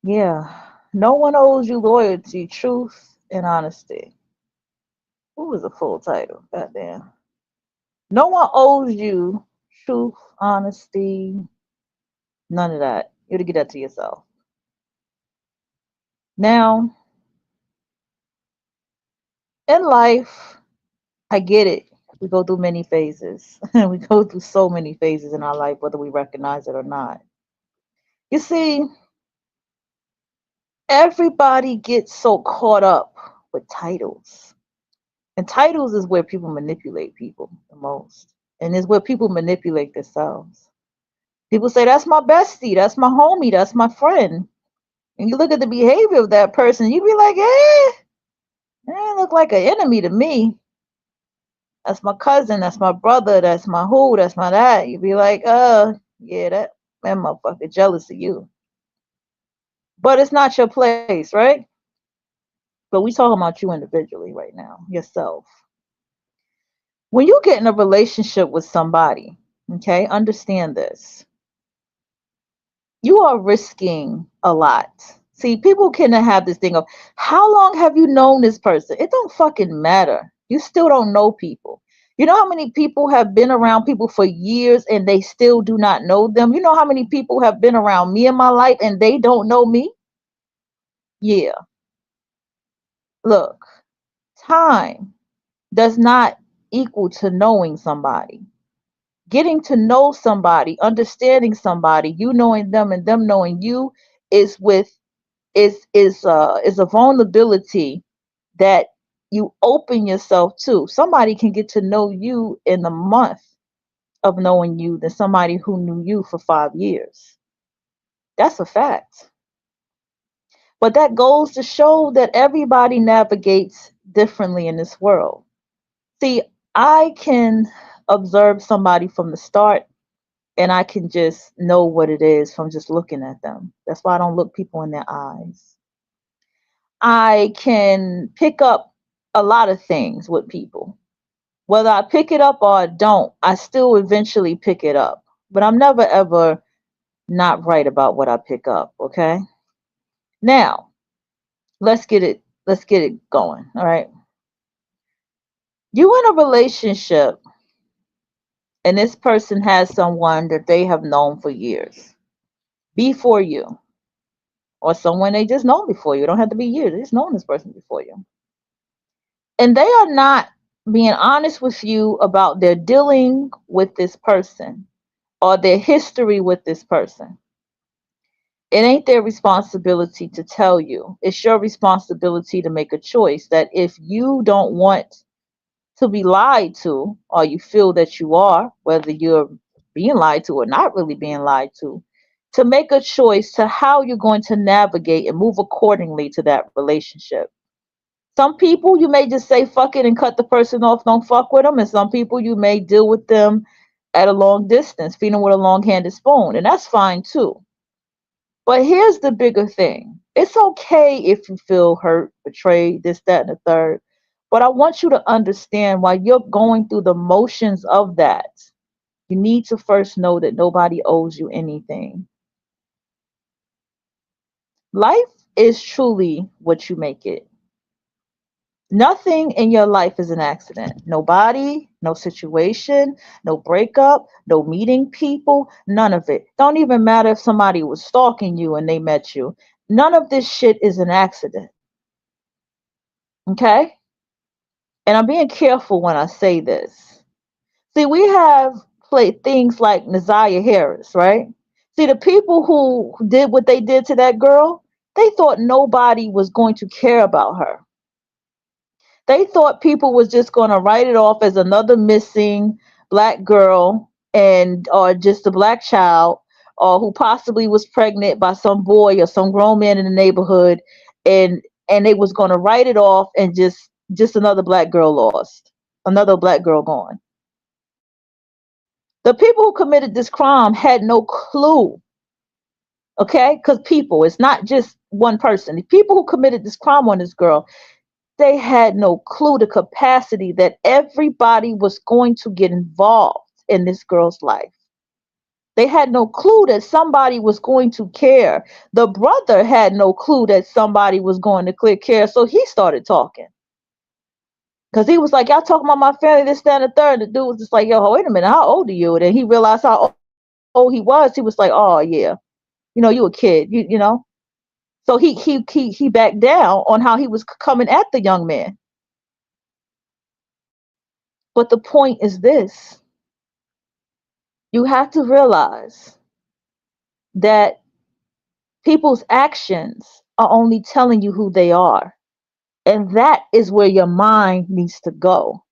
Yeah. No one owes you loyalty, truth, and honesty. Who was a full title? Goddamn. No one owes you truth, honesty, none of that. You have to get that to yourself. Now, in life, I get it. We go through many phases. We go through so many phases in our life, whether we recognize it or not. You see, everybody gets so caught up with titles. And titles is where people manipulate people the most. And is where people manipulate themselves. People say, that's my bestie, that's my homie, that's my friend. And you look at the behavior of that person, you be like, they look like an enemy to me. That's my cousin, that's my brother, that's my who, that's my that. You be like, yeah, that motherfucker jealous of you. But it's not your place, right? But we talking about you individually right now, yourself. When you get in a relationship with somebody, okay, understand this. You are risking a lot. See, people can have this thing of how long have you known this person? It don't fucking matter. You still don't know people. You know how many people have been around people for years and they still do not know them? You know how many people have been around me in my life and they don't know me? Yeah. Look, time does not equal to knowing somebody. Getting to know somebody, understanding somebody, you knowing them and them knowing you is with is a vulnerability that you open yourself to. Somebody can get to know you in a month of knowing you than somebody who knew you for 5 years. That's a fact. But that goes to show that everybody navigates differently in this world. See, I can observe somebody from the start and I can just know what it is from just looking at them. That's why I don't look people in their eyes. I can pick up a lot of things with people. Whether I pick it up or I don't, I still eventually pick it up. But I'm never ever not right about what I pick up, okay? Now, let's get it going, all right? You in a relationship and this person has someone that they have known for years before you or someone they just known before you. It don't have to be years. They just known this person before you. And they are not being honest with you about their dealing with this person or their history with this person. It ain't their responsibility to tell you. It's your responsibility to make a choice that if you don't want to be lied to, or you feel that you are, whether you're being lied to or not really being lied to make a choice to how you're going to navigate and move accordingly to that relationship. Some people you may just say fuck it and cut the person off, don't fuck with them. And some people you may deal with them at a long distance, feed them with a long handed spoon. And that's fine too. But here's the bigger thing. It's okay if you feel hurt, betrayed, this, that, and the third. But I want you to understand while you're going through the motions of that, you need to first know that nobody owes you anything. Life is truly what you make it. Nothing in your life is an accident. Nobody, no situation, no breakup, no meeting people, none of it. Don't even matter if somebody was stalking you and they met you. None of this shit is an accident. Okay? And I'm being careful when I say this. See, we have played things like Nazaria Harris, right? See, the people who did what they did to that girl, they thought nobody was going to care about her. They thought people was just going to write it off as another missing black girl and or just a black child or who possibly was pregnant by some boy or some grown man in the neighborhood and they was going to write it off and just another black girl lost, another black girl gone. The people who committed this crime had no clue, okay? Because people, it's not just one person. The people who committed this crime on this girl, they had no clue the capacity that everybody was going to get involved in this girl's life. They had no clue that somebody was going to care. The brother had no clue that somebody was going to click care, so he started talking. Cause he was like, "Y'all talking about my family, this, that, and the third." The dude was just like, "Yo, wait a minute, how old are you?" And then he realized how old he was. He was like, "Oh yeah, you a kid, you know." So he backed down on how he was coming at the young man. But the point is this: you have to realize that people's actions are only telling you who they are. And that is where your mind needs to go.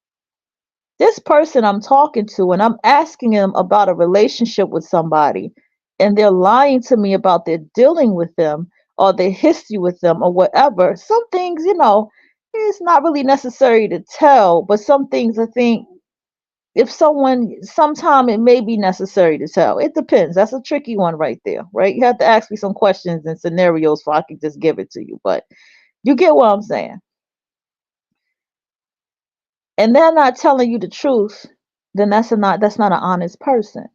This person I'm talking to, and I'm asking them about a relationship with somebody, and they're lying to me about their dealing with them or their history with them or whatever. Some things, it's not really necessary to tell, but some things I think if sometime it may be necessary to tell. It depends. That's a tricky one right there, right? You have to ask me some questions and scenarios so I can just give it to you. But you get what I'm saying. And they're not telling you the truth, then that's not an honest person.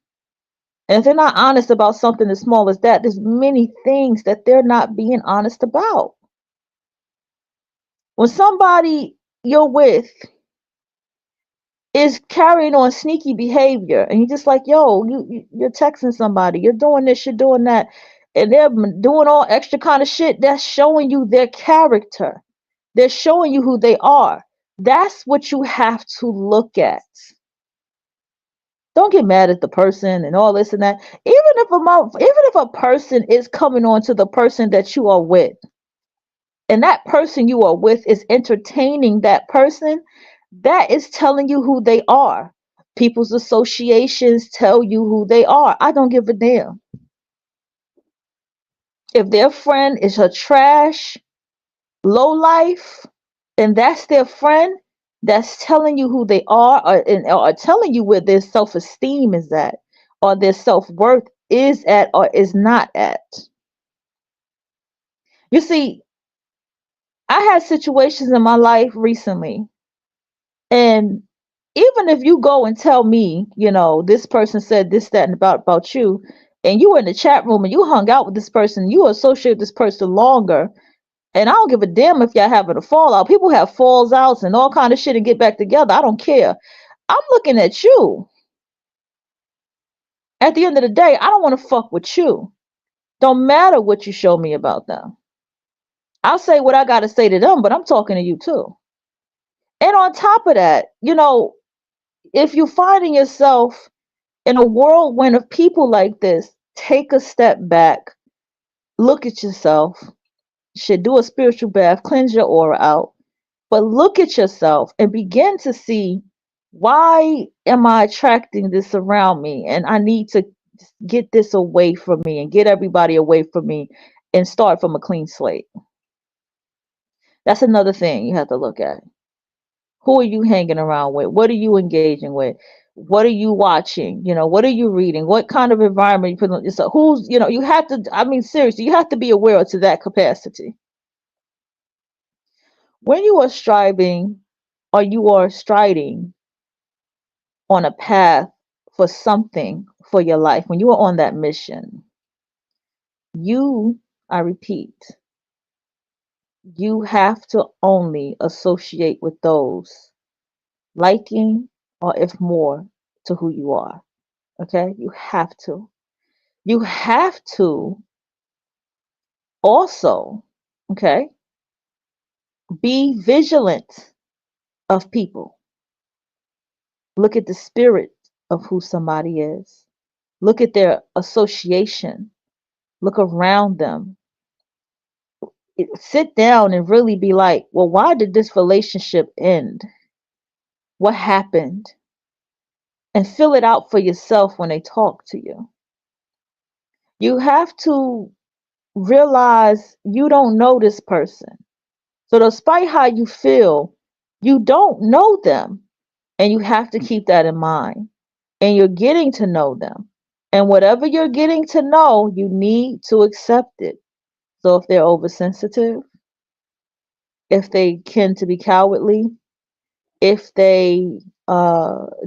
And if they're not honest about something as small as that, there's many things that they're not being honest about. When somebody you're with is carrying on sneaky behavior and you're just like, yo, you're texting somebody, you're doing this, you're doing that, and they're doing all extra kind of shit, that's showing you their character. They're showing you who they are. That's what you have to look at. Don't get mad at the person and all this and that. Even if a person is coming on to the person that you are with, and that person you are with is entertaining that person, that is telling you who they are. People's associations tell you who they are. I don't give a damn. If their friend is a trash, low life, and that's their friend, that's telling you who they are, or telling you where their self esteem is at, or their self worth is at, or is not at. You see, I had situations in my life recently, and even if you go and tell me, this person said this, that, and about you, and you were in the chat room and you hung out with this person, you associate with this person longer, and I don't give a damn if y'all having a fallout. People have falls outs and all kind of shit and get back together. I don't care. I'm looking at you. At the end of the day, I don't want to fuck with you. Don't matter what you show me about them. I'll say what I got to say to them, but I'm talking to you too. And on top of that, if you're finding yourself in a whirlwind of people like this, take a step back, look at yourself, should do a spiritual bath, cleanse your aura out, but look at yourself and begin to see, why am I attracting this around me? And I need to get this away from me and get everybody away from me and start from a clean slate. That's another thing you have to look at. Who are you hanging around with? What are you engaging with? What are you watching? What are you reading? What kind of environment you put on yourself? You have to, I mean, seriously, you have to be aware to that capacity. When you are striving or you are striding on a path for something for your life, when you are on that mission, I repeat, you have to only associate with those liking or if more to who you are. Okay? You have to. You have to also, okay, be vigilant of people. Look at the spirit of who somebody is. Look at their association. Look around them. Sit down and really be like, well, why did this relationship end? What happened? And fill it out for yourself when they talk to you. You have to realize you don't know this person. So despite how you feel, you don't know them. And you have to keep that in mind. And you're getting to know them. And whatever you're getting to know, you need to accept it. So if they're oversensitive, if they tend to be cowardly, if they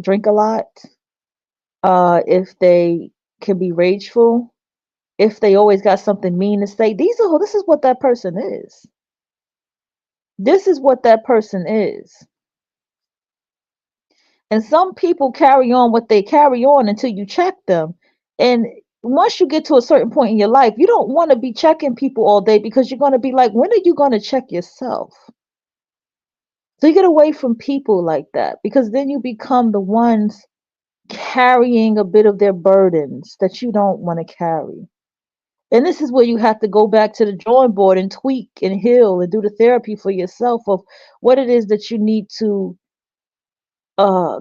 drink a lot, if they can be rageful, if they always got something mean to say, this is what that person is. This is what that person is. And some people carry on what they carry on until you check them. And once you get to a certain point in your life, you don't want to be checking people all day, because you're going to be like, when are you going to check yourself? So you get away from people like that, because then you become the ones carrying a bit of their burdens that you don't want to carry. And this is where you have to go back to the drawing board and tweak and heal and do the therapy for yourself of what it is that you need to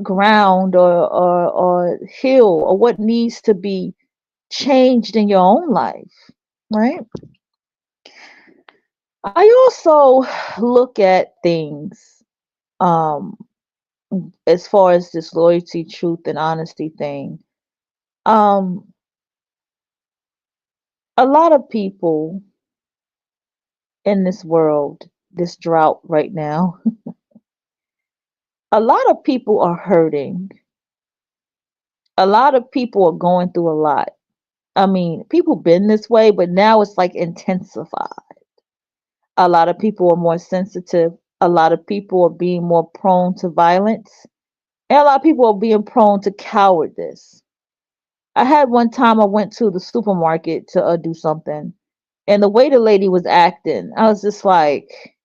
ground, or heal, or what needs to be changed in your own life, right? I also look at things, um, as far as this loyalty, truth, and honesty thing. Um, a lot of people in this world, this drought right now, a lot of people are hurting. A lot of people are going through a lot. I mean, people been this way, but now it's like intensified. A lot of people are more sensitive. A lot of people are being more prone to violence. And a lot of people are being prone to cowardice. I had one time I went to the supermarket to do something, and the way the lady was acting, I was just like,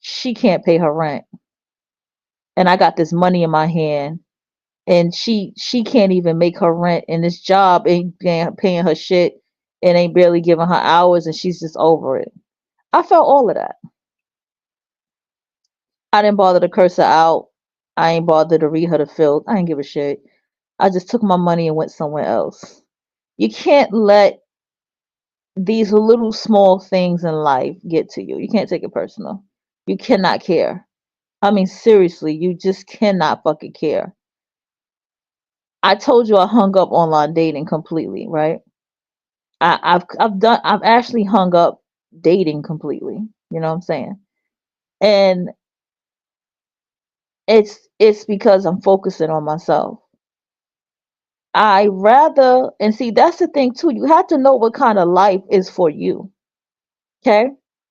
she can't pay her rent. And I got this money in my hand, and she can't even make her rent, and this job ain't paying her shit, and ain't barely giving her hours, and she's just over it. I felt all of that. I didn't bother to curse her out. I ain't bothered to read her the filth. I ain't give a shit. I just took my money and went somewhere else. You can't let these little small things in life get to you. You can't take it personal. You cannot care. I mean, seriously, you just cannot fucking care. I told you I hung up online dating completely, right? I've actually hung up dating completely. You know what I'm saying? And it's because I'm focusing on myself. I rather, and see, that's the thing too. You have to know what kind of life is for you. Okay.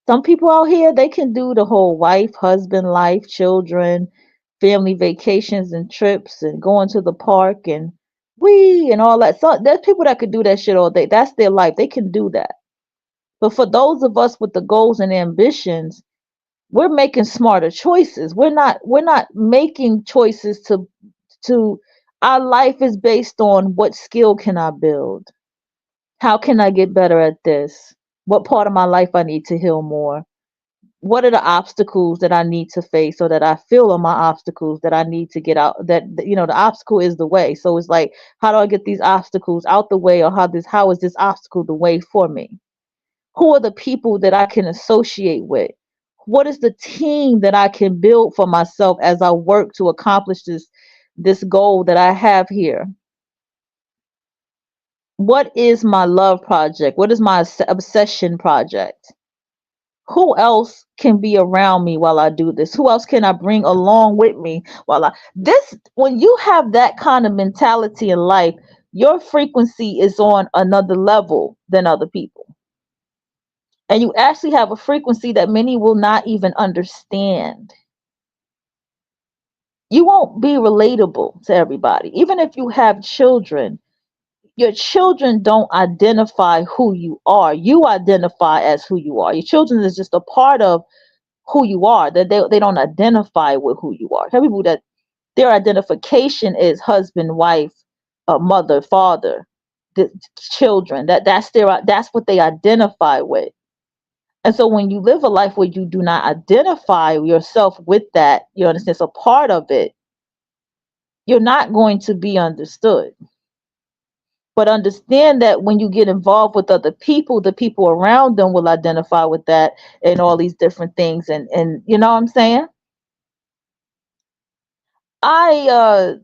Some people out here, they can do the whole wife, husband life, children, family vacations and trips and going to the park and we and all that. So there's people that could do that shit all day. That's their life. They can do that. But for those of us with the goals and ambitions, we're making smarter choices. We're not making choices to our life is based on what skill can I build? How can I get better at this? What part of my life I need to heal more? What are the obstacles that I need to face, so that I feel are my obstacles that I need to get out? The obstacle is the way. So it's like, how do I get these obstacles out the way, or how is this obstacle the way for me? Who are the people that I can associate with? What is the team that I can build for myself as I work to accomplish this goal that I have here? What is my love project? What is my obsession project? Who else can be around me while I do this? Who else can I bring along with me while I this when you have that kind of mentality in life, your frequency is on another level than other people. And you actually have a frequency that many will not even understand. You won't be relatable to everybody. Even if you have children, your children don't identify who you are. You identify as who you are. Your children is just a part of who you are. That they don't identify with who you are. Tell people that their identification is husband, wife, mother, father, the children. That's what they identify with. And so when you live a life where you do not identify yourself with that, you understand it's a part of it, you're not going to be understood. But understand that when you get involved with other people, the people around them will identify with that and all these different things. And you know what I'm saying? I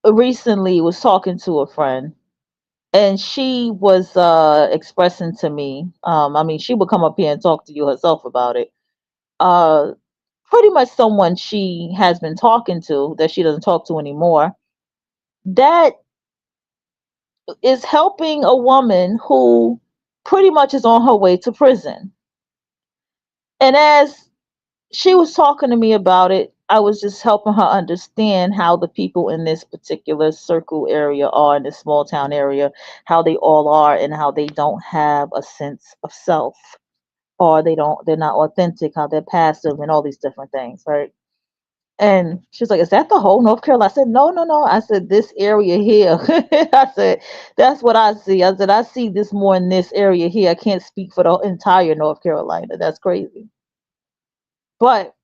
recently was talking to a friend, and she was expressing to me, I mean, she would come up here and talk to you herself about it. Uh Pretty much someone she has been talking to that she doesn't talk to anymore, that is helping a woman who pretty much is on her way to prison. And as she was talking to me about it, I was just helping her understand how the people in this particular circle area are, in this small town area, how they all are, and how they don't have a sense of self, or they're not authentic, how they're passive, and all these different things, right? And she's like, "Is that the whole North Carolina?" I said, "No, no, no." I said, "This area here." I said, "That's what I see." I said, "I see this more in this area here. I can't speak for the entire North Carolina. That's crazy." But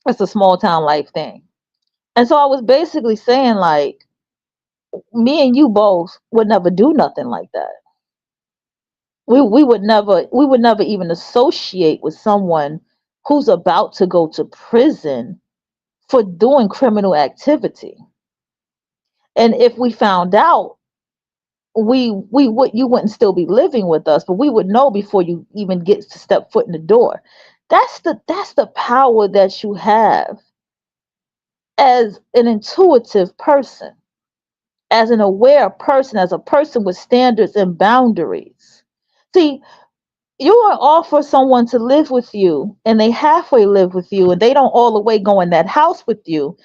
it's a small town life thing. And so I was basically saying, like, me and you both would never do nothing like that. We would never even associate with someone who's about to go to prison for doing criminal activity. And if we found out, we would you wouldn't still be living with us, but we would know before you even get to step foot in the door. That's the power that you have as an intuitive person, as an aware person, as a person with standards and boundaries. See, you are offer someone to live with you and they halfway live with you and they don't all the way go in that house with you.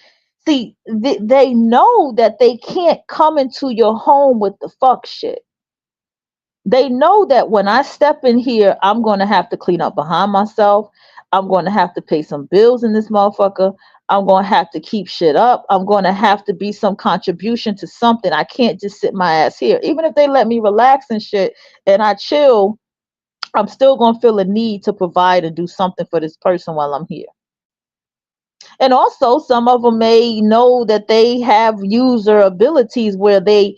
See, they know that they can't come into your home with the fuck shit. They know that when I step in here, I'm going to have to clean up behind myself. I'm going to have to pay some bills in this motherfucker. I'm going to have to keep shit up. I'm going to have to be some contribution to something. I can't just sit my ass here. Even if they let me relax and shit and I chill, I'm still going to feel a need to provide and do something for this person while I'm here. And also, some of them may know that they have user abilities where they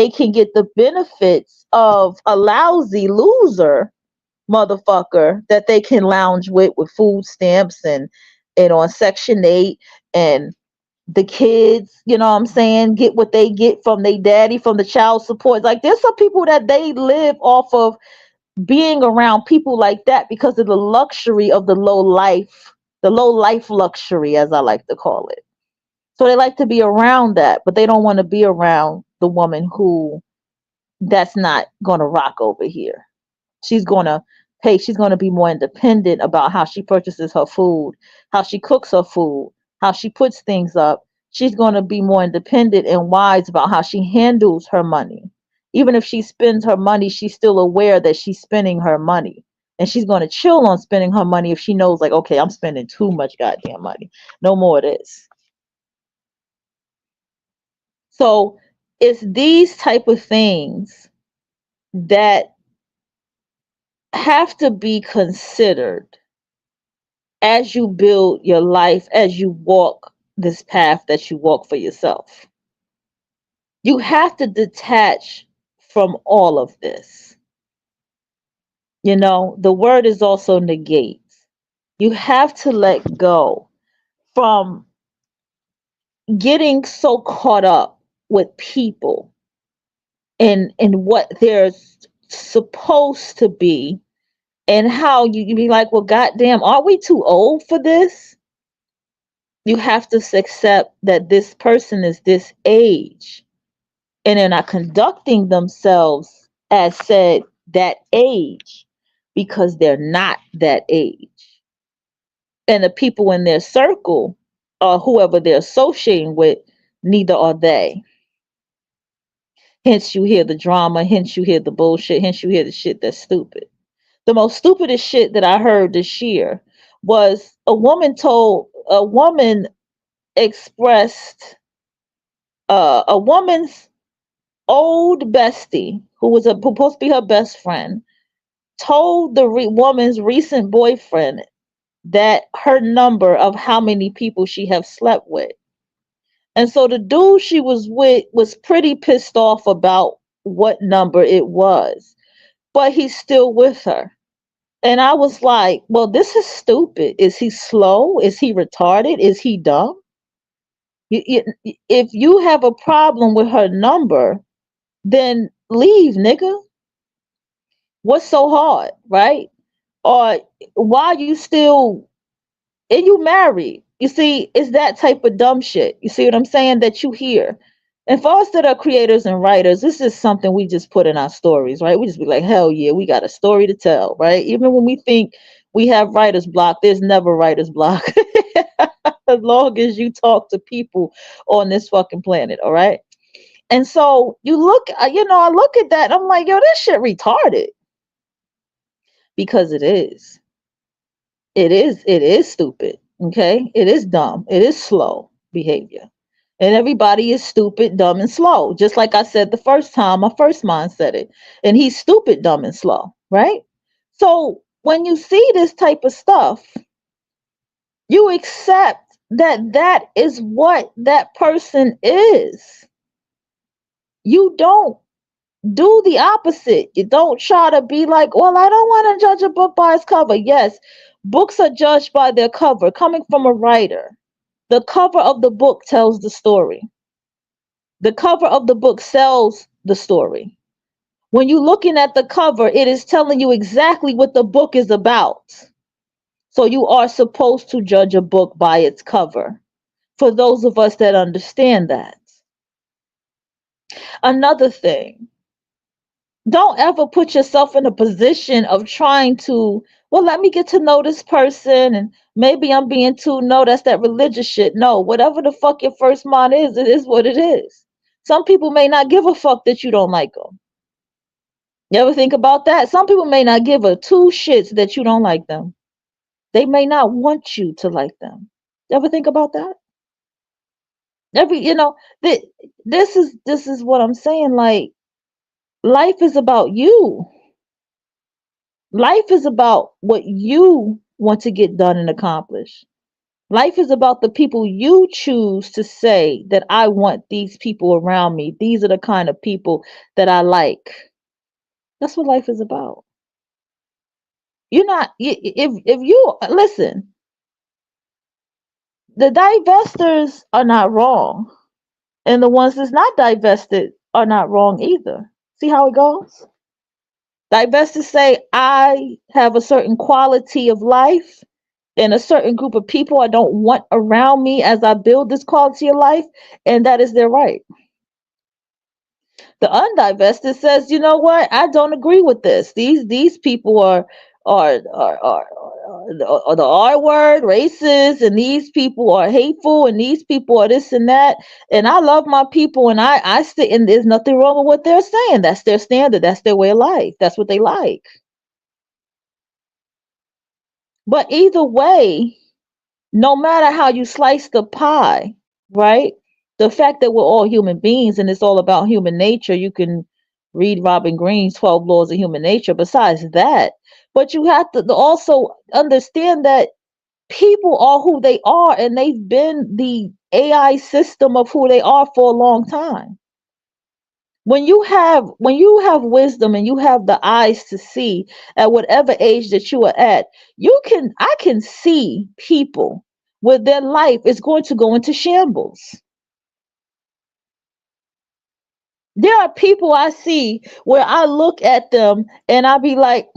can get the benefits of a lousy loser motherfucker that they can lounge with food stamps and on Section 8, and the kids, you know what I'm saying, get what they get from their daddy, from the child support. Like, there's some people that they live off of being around people like that because of the luxury of the low life luxury, as I like to call it. So they like to be around that, but they don't want to be around the woman who that's not going to rock over here. She's going to pay, she's going to be more independent about how she purchases her food, how she cooks her food, how she puts things up. She's going to be more independent and wise about how she handles her money. Even if she spends her money, she's still aware that she's spending her money. And she's going to chill on spending her money if she knows, like, okay, I'm spending too much goddamn money. No more of this. So it's these type of things that have to be considered as you build your life, as you walk this path that you walk for yourself. You have to detach from all of this. You know, the word is also negate. You have to let go from getting so caught up with people and what they're supposed to be, and how you be like, well, goddamn, aren't we too old for this? You have to accept that this person is this age and they're not conducting themselves as said that age because they're not that age. And the people in their circle or whoever they're associating with, neither are they. Hence, you hear the drama, hence, you hear the bullshit, hence, you hear the shit that's stupid. The most stupidest shit that I heard this year was a woman expressed a woman's old bestie, who was supposed to be her best friend, told the woman's recent boyfriend that her number of how many people she have slept with. And so the dude she was with was pretty pissed off about what number it was, but he's still with her. And I was like, well, this is stupid. Is he slow? Is he retarded? Is he dumb? If you have a problem with her number, then leave, nigga. What's so hard, right? Or why you still, and you married? You see, it's that type of dumb shit. You see what I'm saying? That you hear. And for us that are creators and writers, this is something we just put in our stories, right? We just be like, hell yeah, we got a story to tell, right? Even when we think we have writer's block, there's never writer's block. As long as you talk to people on this fucking planet, all right? And so you look, I look at that and I'm like, yo, this shit retarded. Because it is. It is stupid. Okay? It is dumb. It is slow behavior. And everybody is stupid, dumb, and slow. Just like I said the first time, my first mind said it. And he's stupid, dumb, and slow, right? So when you see this type of stuff, you accept that that is what that person is. You don't do the opposite. You don't try to be like, well, I don't want to judge a book by its cover. Yes, books are judged by their cover, coming from a writer. The cover of the book tells the story. The cover of the book sells the story. When you're looking at the cover, it is telling you exactly what the book is about. So you are supposed to judge a book by its cover. For those of us that understand that. Another thing, don't ever put yourself in a position of trying to, well, let me get to know this person and maybe I'm being too, no, that's that religious shit. No, whatever the fuck your first mind is, it is what it is. Some people may not give a fuck that you don't like them. You ever think about that? Some people may not give a two shits that you don't like them. They may not want you to like them. You ever think about that? Every, th- this is what I'm saying. Like, life is about you. Life is about what you want to get done and accomplish. Life is about the people you choose to say that I want these people around me. These are the kind of people that I like. That's what life is about. You're not if you listen, the divestors are not wrong, and the ones that's not divested are not wrong either. See how it goes? Divestors say I have a certain quality of life and a certain group of people I don't want around me as I build this quality of life, and that is their right. The undivested says, you know what? I don't agree with this. These people are the R word, racist, and these people are hateful, and these people are this and that. And I love my people, and I stay, and there's nothing wrong with what they're saying. That's their standard. That's their way of life. That's what they like. But either way, no matter how you slice the pie, right? The fact that we're all human beings and it's all about human nature, you can read Robin Greene's 12 Laws of Human Nature. Besides that, but you have to also understand that people are who they are and they've been the AI system of who they are for a long time. When you have wisdom and you have the eyes to see at whatever age that you are at, I can see people where their life is going to go into shambles. There are people I see where I look at them and I be like,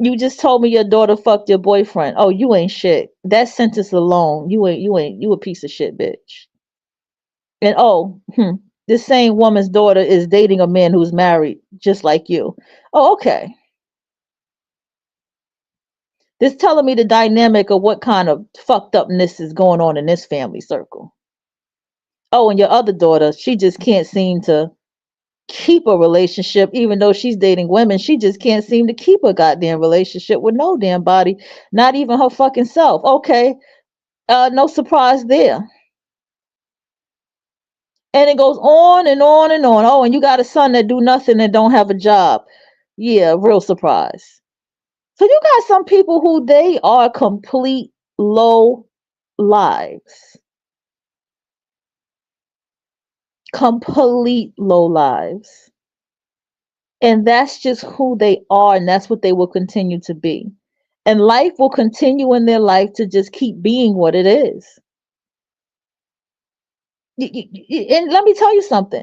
you just told me your daughter fucked your boyfriend. Oh, you ain't shit. That sentence alone, you a piece of shit, bitch. And oh, this same woman's daughter is dating a man who's married just like you. Oh, okay. This telling me the dynamic of what kind of fucked upness is going on in this family circle. Oh, and your other daughter, she just can't seem to keep a relationship, even though she's dating women. She just can't seem to keep a goddamn relationship with no damn body, not even her fucking self. Okay, no surprise there. And it goes on and on and on. Oh, and you got a son that do nothing and don't have a job. Yeah, real surprise. So you got some people who they are complete low lives. Complete low lives. And that's just who they are, and that's what they will continue to be. And life will continue in their life to just keep being what it is. And let me tell you something,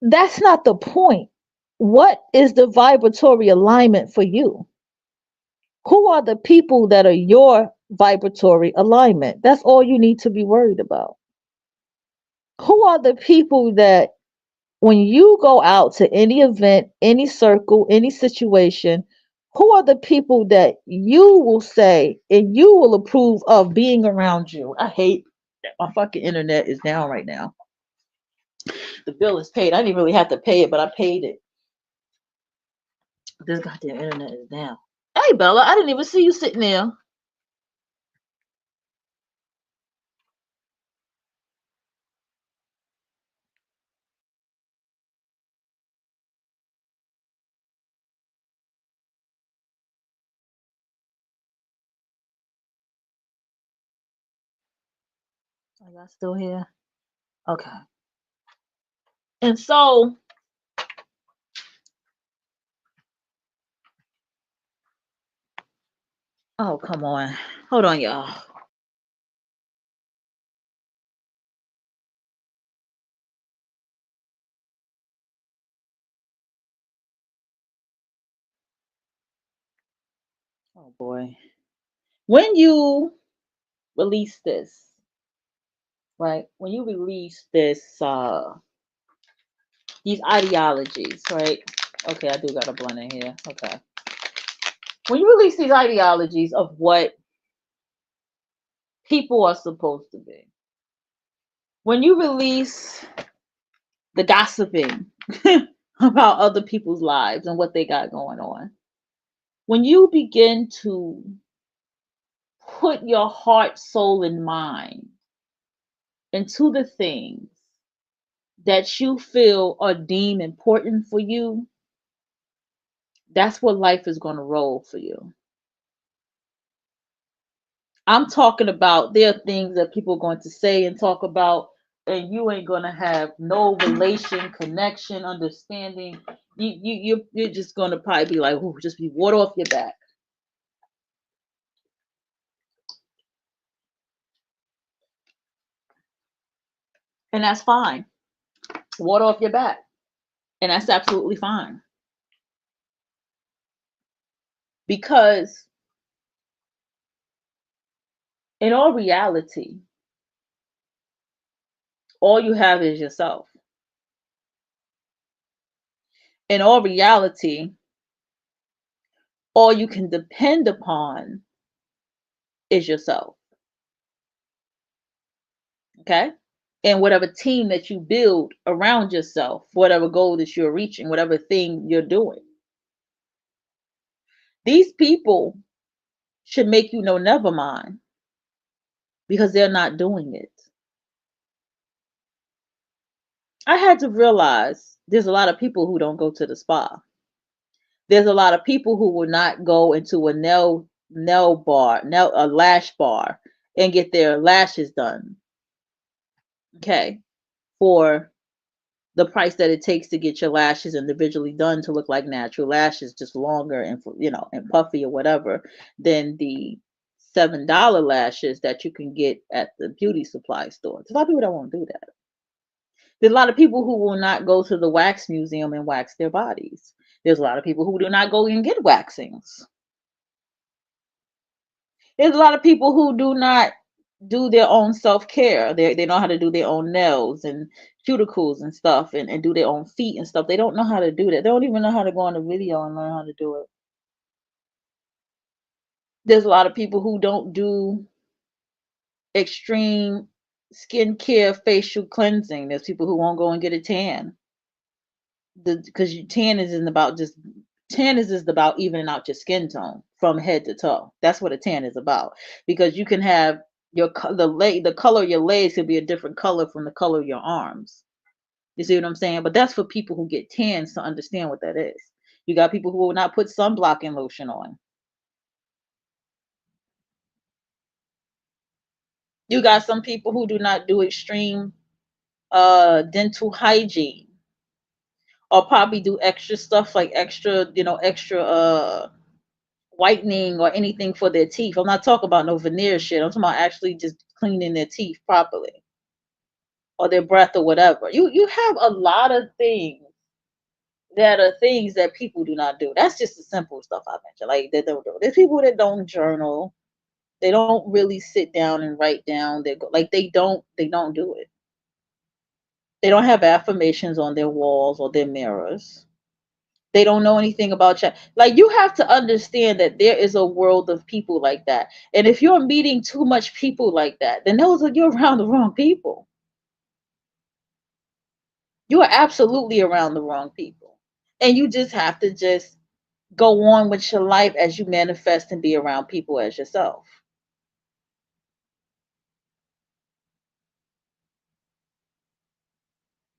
that's not the point. What is the vibratory alignment for you? Who are the people that are your vibratory alignment? That's all you need to be worried about. Who are the people that when you go out to any event, any circle, any situation, who are the people that you will say and you will approve of being around you? I hate that my fucking internet is down right now. The bill is paid. I didn't really have to pay it, but I paid it. This goddamn internet is down. Hey Bella, I didn't even see you sitting there. Are y'all still here? Okay. And so, oh come on. Hold on, y'all. Oh boy. When you release this, right? When you release these ideologies, right? Okay, I do got a blunt in here. Okay. When you release these ideologies of what people are supposed to be, when you release the gossiping about other people's lives and what they got going on, when you begin to put your heart, soul, and mind into the things that you feel or deem important for you, that's what life is going to roll for you. I'm talking about there are things that people are going to say and talk about, and you ain't going to have no relation, connection, understanding. You're just going to probably be like, "Ooh, just be water off your back," and that's fine. Water off your back, and that's absolutely fine because in all reality, all you have is yourself. In all reality, all you can depend upon is yourself. Okay? And whatever team that you build around yourself, whatever goal that you're reaching, whatever thing you're doing. These people should make you know, never mind, because they're not doing it. I had to realize there's a lot of people who don't go to the spa. There's a lot of people who will not go into a a lash bar and get their lashes done. Okay. For the price that it takes to get your lashes individually done to look like natural lashes, just longer and and puffy or whatever, than the $7 lashes that you can get at the beauty supply store. There's a lot of people that won't do that. There's a lot of people who will not go to the wax museum and wax their bodies. There's a lot of people who do not go and get waxings. There's a lot of people who do not do their own self-care. They know how to do their own nails and cuticles and stuff and do their own feet and stuff. They don't know how to do that. They don't even know how to go on a video and learn how to do it. There's a lot of people who don't do extreme skincare facial cleansing. There's people who won't go and get a tan. Because tan isn't about just tan is just about evening out your skin tone from head to toe. That's what a tan is about. Because you can have the color of your legs could be a different color from the color of your arms. You see what I'm saying? But that's for people who get tans to understand what that is. You got people who will not put sunblocking lotion on. You got some people who do not do extreme dental hygiene or probably do extra stuff like extra whitening or anything for their teeth. I'm not talking about no veneer shit. I'm talking about actually just cleaning their teeth properly or their breath or whatever. You have a lot of things that are things that people do not do. That's just the simple stuff I mentioned. Like they don't do. There's people that don't journal. They don't really sit down and write down. They go like they don't do it. They don't have affirmations on their walls or their mirrors. They don't know anything about chat. Like, you have to understand that there is a world of people like that. And if you're meeting too much people like that, then those are you're around the wrong people. You are absolutely around the wrong people. And you just have to just go on with your life as you manifest and be around people as yourself.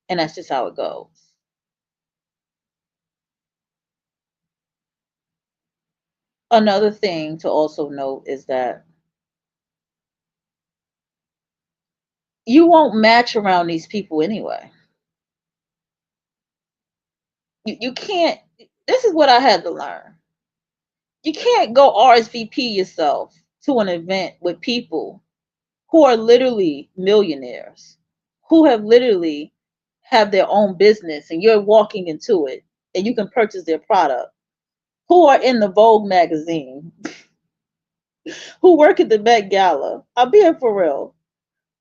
And that's just how it goes. Another thing to also note is that you won't match around these people anyway. You can't, this is what I had to learn. You can't go RSVP yourself to an event with people who are literally millionaires, who have literally have their own business, and you're walking into it and you can purchase their product, who are in the Vogue magazine, who work at the Met Gala. I'm being for real.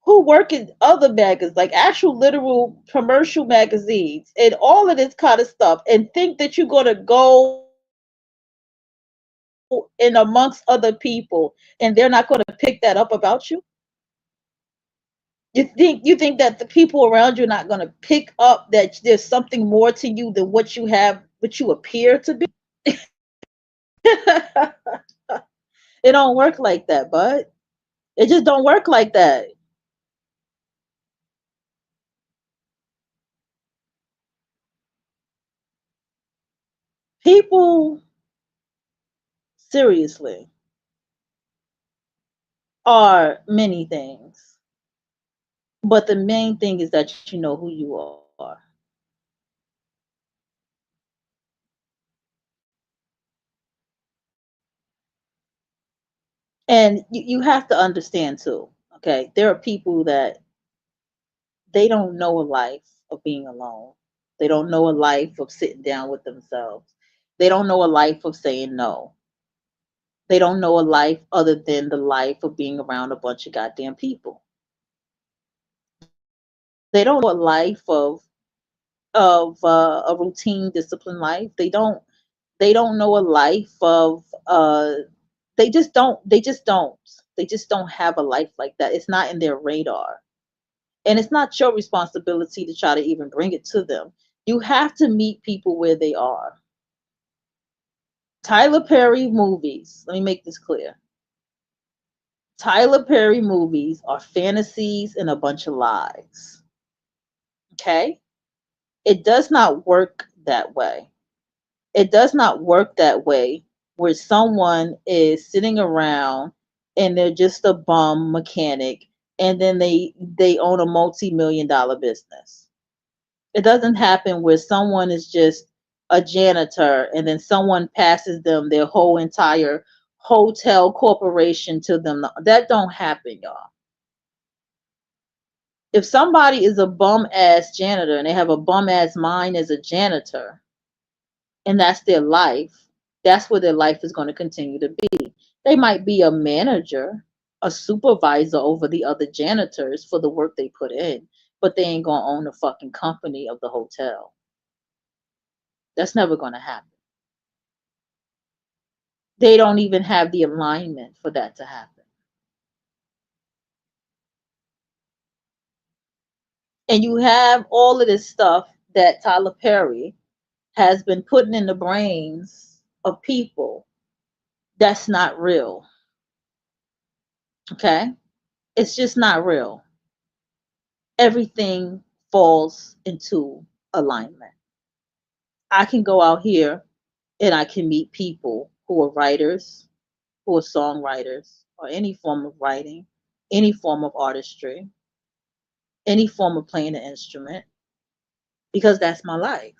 Who work in other magazines, like actual literal commercial magazines, and all of this kind of stuff, and think that you're gonna go in amongst other people and they're not gonna pick that up about you? You think that the people around you are not gonna pick up that there's something more to you than what you have, what you appear to be? It don't work like that, bud. It just don't work like that. People, seriously, are many things. But the main thing is that you know who you are. And you have to understand too, okay? There are people that they don't know a life of being alone. They don't know a life of sitting down with themselves. They don't know a life of saying no. They don't know a life other than the life of being around a bunch of goddamn people. They don't know a life of a routine, disciplined life. They don't know a life of they just don't have a life like that. It's not in their radar. And it's not your responsibility to try to even bring it to them. You have to meet people where they are. Tyler Perry movies, let me make this clear. Tyler Perry movies are fantasies and a bunch of lies. Okay? It does not work that way. It does not work that way where someone is sitting around and they're just a bum mechanic and then they own a multi-million dollar business. It doesn't happen where someone is just a janitor and then someone passes them their whole entire hotel corporation to them. That don't happen, y'all. If somebody is a bum ass janitor and they have a bum ass mind as a janitor and that's their life, that's where their life is going to continue to be. They might be a manager, a supervisor over the other janitors for the work they put in, but they ain't going to own the fucking company of the hotel. That's never going to happen. They don't even have the alignment for that to happen. And you have all of this stuff that Tyler Perry has been putting in the brains of people that's not real. Okay? It's just not real. Everything falls into alignment. I can go out here and I can meet people who are writers, who are songwriters, or any form of writing, any form of artistry, any form of playing an instrument, because that's my life.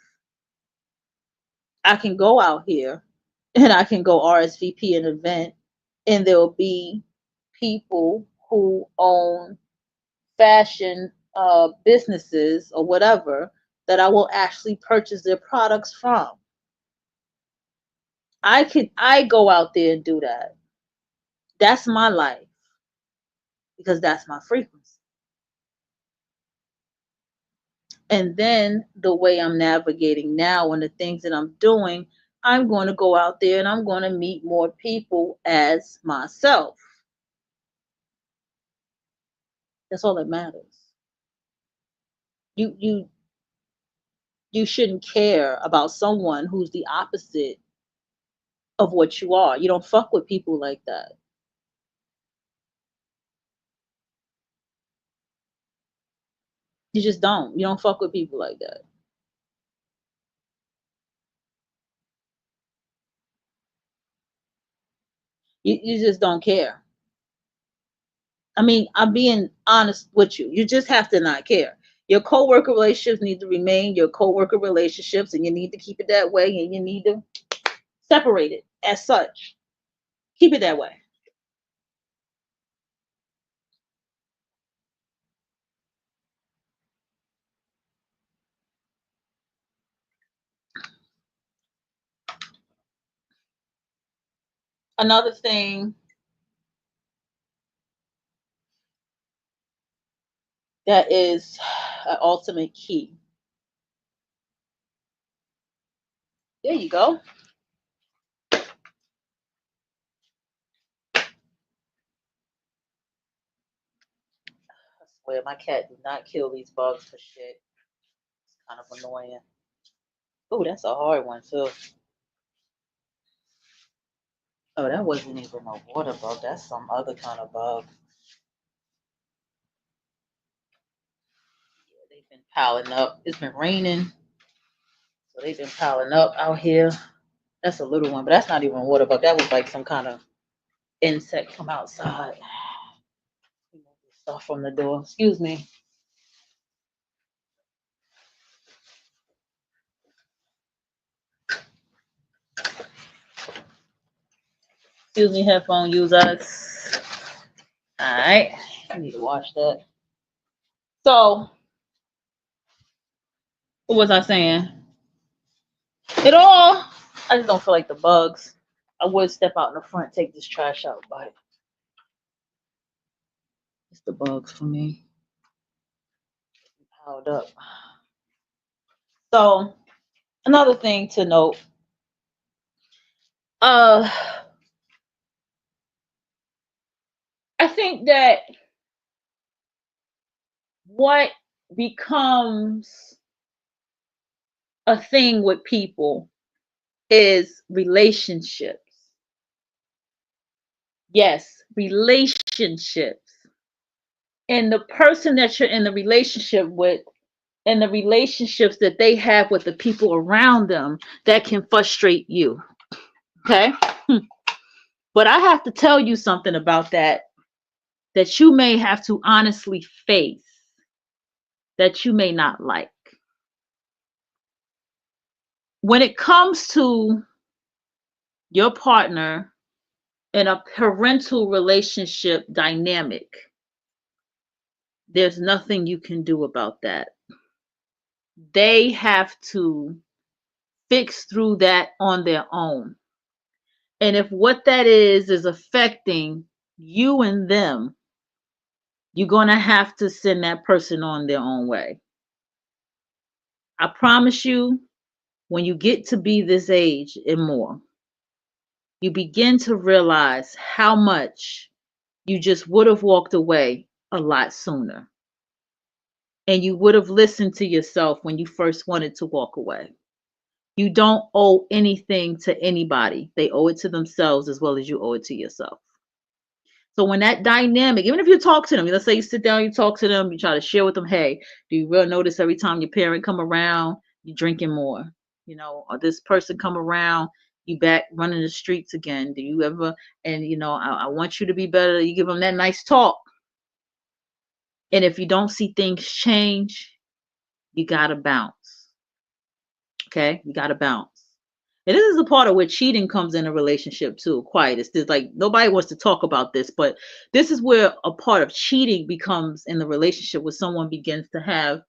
I can go out here and I can go RSVP an event, and there'll be people who own fashion businesses or whatever that I will actually purchase their products from. I go out there and do that. That's my life because that's my frequency. And then the way I'm navigating now and the things that I'm doing, I'm going to go out there and I'm going to meet more people as myself. That's all that matters. You you shouldn't care about someone who's the opposite of what you are. You don't fuck with people like that. You just don't. You don't fuck with people like that. You just don't care. I mean, I'm being honest with you. You just have to not care. Your co-worker relationships need to remain your co-worker relationships, and you need to keep it that way, and you need to separate it as such. Keep it that way. Another thing that is an ultimate key. There you go. I swear, my cat did not kill these bugs for shit. It's kind of annoying. Oh, that's a hard one too. Oh, that wasn't even a water bug. That's some other kind of bug. Yeah, they've been piling up. It's been raining, so they've been piling up out here. That's a little one, but that's not even a water bug. That was like some kind of insect from outside. Remove the stuff from the door. Excuse me. Excuse me, headphone users. All right. I need to wash that. So, what was I saying? It all, I just don't feel like the bugs. I would step out in the front, take this trash out, but it's the bugs for me. Piled up. So, another thing to note, uh, I think that what becomes a thing with people is relationships. Yes, relationships. And the person that you're in the relationship with and the relationships that they have with the people around them that can frustrate you. Okay? But I have to tell you something about that you may have to honestly face, that you may not like. When it comes to your partner in a parental relationship dynamic, there's nothing you can do about that. They have to fix through that on their own. And if what that is affecting you and them, you're going to have to send that person on their own way. I promise you, when you get to be this age and more, you begin to realize how much you just would have walked away a lot sooner. And you would have listened to yourself when you first wanted to walk away. You don't owe anything to anybody. They owe it to themselves as well as you owe it to yourself. So when that dynamic, even if you talk to them, let's say you sit down, you talk to them, you try to share with them, hey, do you really notice every time your parent come around, you drinking more? Or this person come around, you back running the streets again. Do you ever, and I want you to be better. You give them that nice talk. And if you don't see things change, you gotta bounce. Okay? You gotta bounce. And this is a part of where cheating comes in a relationship too. Quiet. It's just like nobody wants to talk about this, but this is where a part of cheating becomes in the relationship where someone begins to have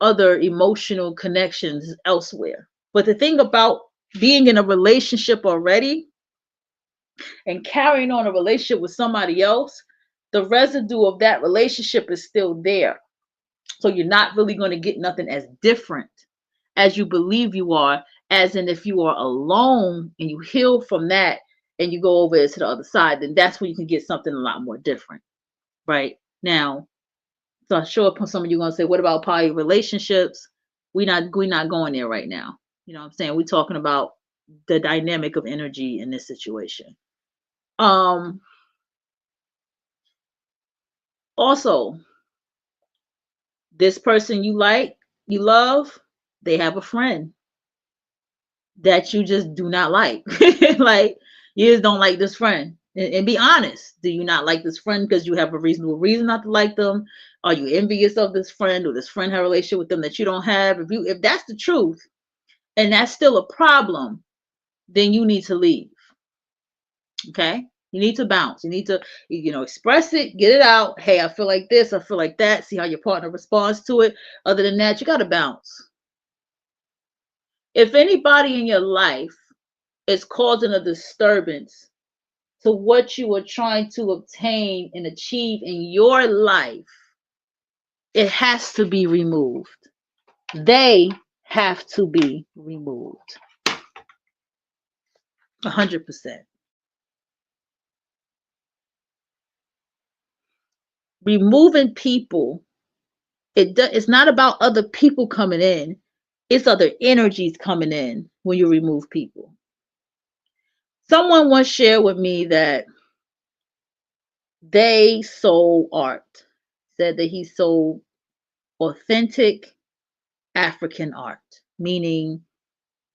other emotional connections elsewhere. But the thing about being in a relationship already and carrying on a relationship with somebody else, the residue of that relationship is still there. So you're not really going to get nothing as different as you believe you are, as in if you are alone and you heal from that and you go over to the other side, then that's when you can get something a lot more different, right? Now, so I'm sure some of you are going to say, what about poly relationships? We're not going there right now. You know what I'm saying? We're talking about the dynamic of energy in this situation. Also, this person you like, you love, they have a friend that you just do not like. Like, you just don't like this friend. And be honest. Do you not like this friend because you have a reasonable reason not to like them? Are you envious of this friend, or this friend have a relationship with them that you don't have? If that's the truth and that's still a problem, then you need to leave. Okay? You need to bounce. You need to, express it, get it out. Hey, I feel like this, I feel like that. See how your partner responds to it. Other than that, you got to bounce. If anybody in your life is causing a disturbance to what you are trying to obtain and achieve in your life, it has to be removed. They have to be removed. 100%. Removing people, it's not about other people coming in, it's other energies coming in when you remove people. Someone once shared with me that they sold art, said that he sold authentic African art, meaning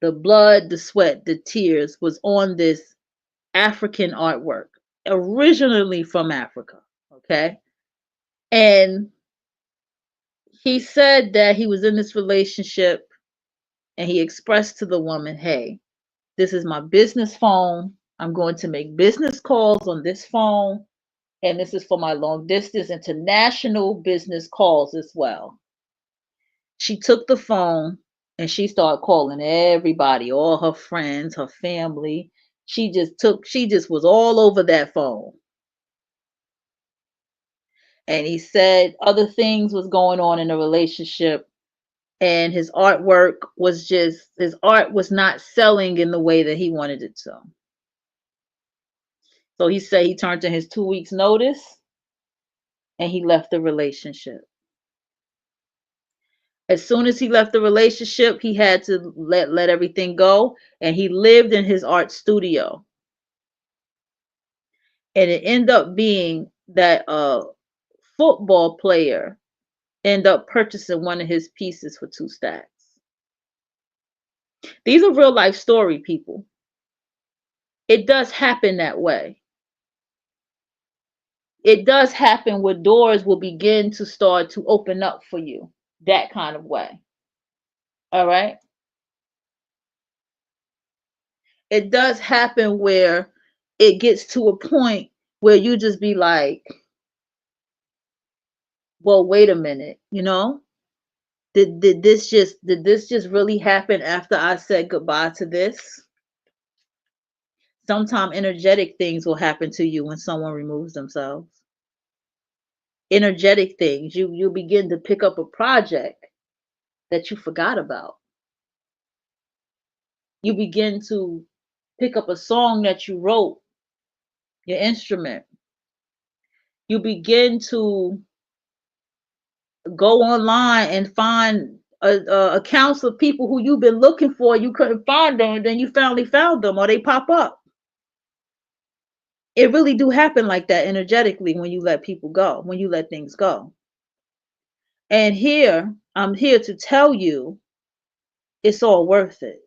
the blood, the sweat, the tears was on this African artwork, originally from Africa. Okay. And he said that he was in this relationship and he expressed to the woman, hey, this is my business phone. I'm going to make business calls on this phone. And this is for my long distance international business calls as well. She took the phone and she started calling everybody, all her friends, her family. She just was all over that phone. And he said other things was going on in the relationship, and his art was not selling in the way that he wanted it to. So he said he turned to his 2 weeks notice and he left the relationship. As soon as he left the relationship, he had to let everything go, and he lived in his art studio. And it ended up being that a football player ended up purchasing one of his pieces for 2 stacks. These are real life story, people. It does happen that way. It does happen where doors will begin to start to open up for you that kind of way. All right. It does happen where it gets to a point where you just be like, well, wait a minute, did this just really happen after I said goodbye to this? Sometimes energetic things will happen to you when someone removes themselves. Energetic things. You begin to pick up a project that you forgot about. You begin to pick up a song that you wrote, your instrument. You begin to go online and find accounts of people who you've been looking for. You couldn't find them, and then you finally found them, or they pop up. It really do happen like that energetically when you let people go, when you let things go. And here, I'm here to tell you, it's all worth it.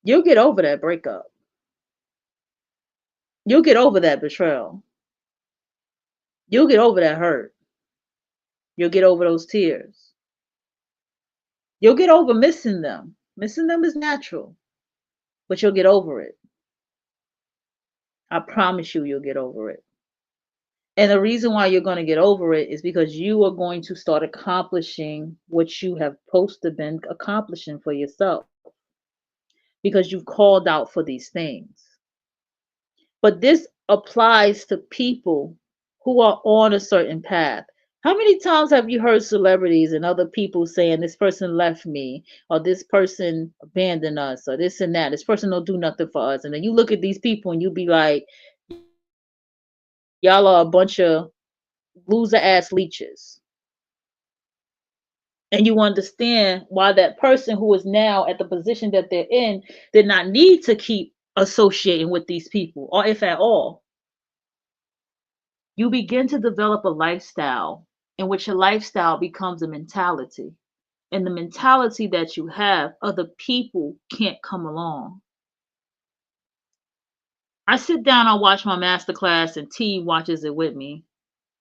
You'll get over that breakup. You'll get over that betrayal. You'll get over that hurt. You'll get over those tears. You'll get over missing them. Missing them is natural, but you'll get over it. I promise you'll get over it. And the reason why you're going to get over it is because you are going to start accomplishing what you have supposed to been accomplishing for yourself, because you've called out for these things. But this applies to people who are on a certain path. How many times have you heard celebrities and other people saying this person left me, or this person abandoned us, or this and that? This person don't do nothing for us. And then you look at these people and you be like, y'all are a bunch of loser ass leeches. And you understand why that person who is now at the position that they're in did not need to keep associating with these people, or if at all. You begin to develop a lifestyle in which your lifestyle becomes a mentality. And the mentality that you have, other people can't come along. I sit down, I watch my master class, and T watches it with me,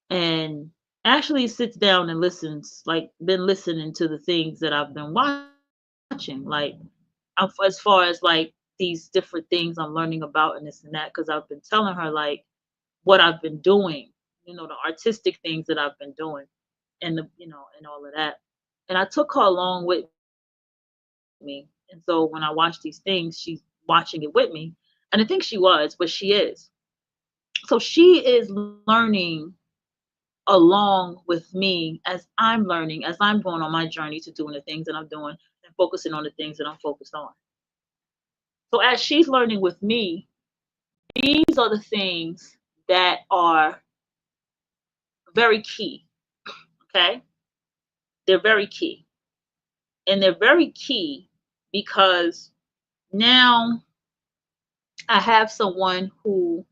and actually sits down and listens, like been listening to the things that I've been watching, like as far as like these different things I'm learning about and this and that, because I've been telling her like what I've been doing, the artistic things that I've been doing, and and all of that. And I took her along with me. And so when I watch these things, she's watching it with me. And I think she was, but she is. So she is learning along with me as I'm learning, as I'm going on my journey to doing the things that I'm doing and focusing on the things that I'm focused on. So as she's learning with me, these are the things that are very key. Okay. They're very key. And they're very key because now I have someone who